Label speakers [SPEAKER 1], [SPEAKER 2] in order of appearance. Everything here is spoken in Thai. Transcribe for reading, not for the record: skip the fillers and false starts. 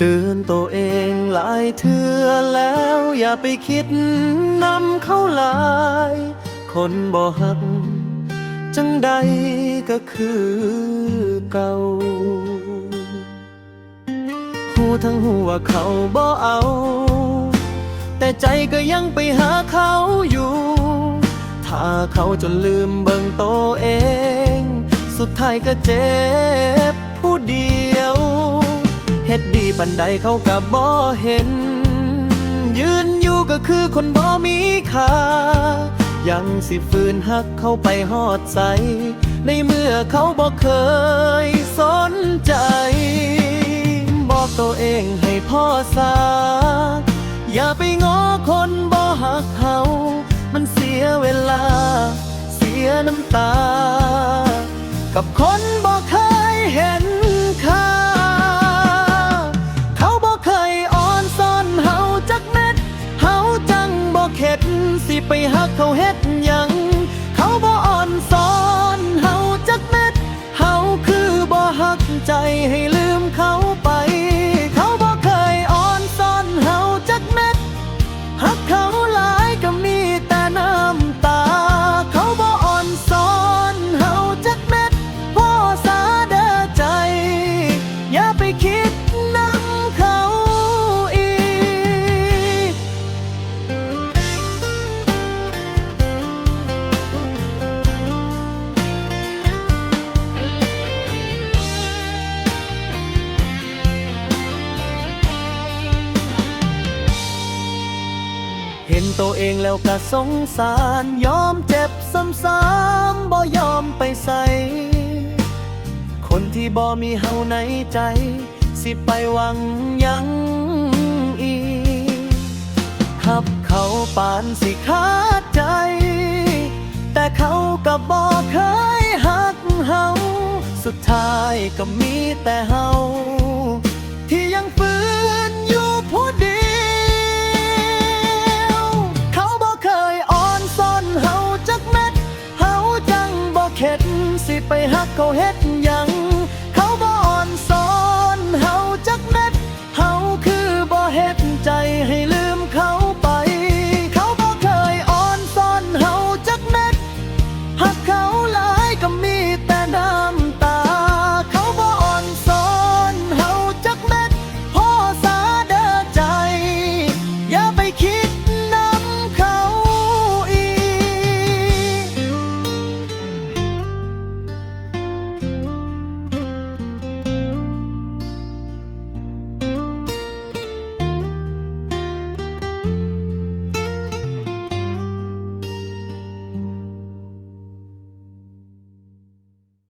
[SPEAKER 1] เตือนตัวเองหลายเทื่อแล้วอย่าไปคิดนำเขาหลาย คนบ่ฮักจังใดก็คือเก่าหูทั้งหูว่าเขาบ่เอา แต่ใจก็ยังไปหาเขาอยู่ ถ้าเขาจนลืมเบิ่งตัวเอง สุดท้ายก็เจ็บผู้เดียวเฮ็ดดีปานใดเขาก็บ่เห็น ยืนอยู่ก็คือคนบ่มีค่า ยังสิฝืนหักเขาไปฮอดใจ ในเมื่อเขาบ่เคยสนใจ บอกตัวเองให้พ่อซาอย่าไปง้อคนบ่หักเขามันเสียเวลา เสียน้ำตา กับคนบ่เคยเห็นค่า เขาบ่เคยอ่อนซ่อนเฮาจักเม็ด เฮาจังบ่เข็ดสิไปหักเขาเฮ็ดหยัง เขาบ่อ่อนซ่อนเฮาจักเม็ด เฮาคือบ่หักใจให้ลืมเขาไป เขาบ่เคยอ่อนซ่อนเฮาจักเม็ด หักเขาหลายก็มีแต่น้ำตา เขาบ่อ่อนซ่อนเฮาจักเม็ดพ่อสาเด้อใจ อย่าไปคิดนำเขาอีก เห็นตัวเองแล้วก็สงสาร ยอมเจ็บซ้ำๆบ่ยอมไปใส่ คนที่บ่มีเฮาในใจ สิไปหวังหยังอีกหับเขาปานสิขาดใจ แต่เขาก็บ่เคยหักเฮา สุดท้ายก็มีแต่เฮาที่ยังฝืนอยู่ผู้เดียว เขาบ่เคยอ่อนซ่อนเฮาจักเม็ด เฮาจังบ่เข็ดสิไปหักเขาเฮ็ด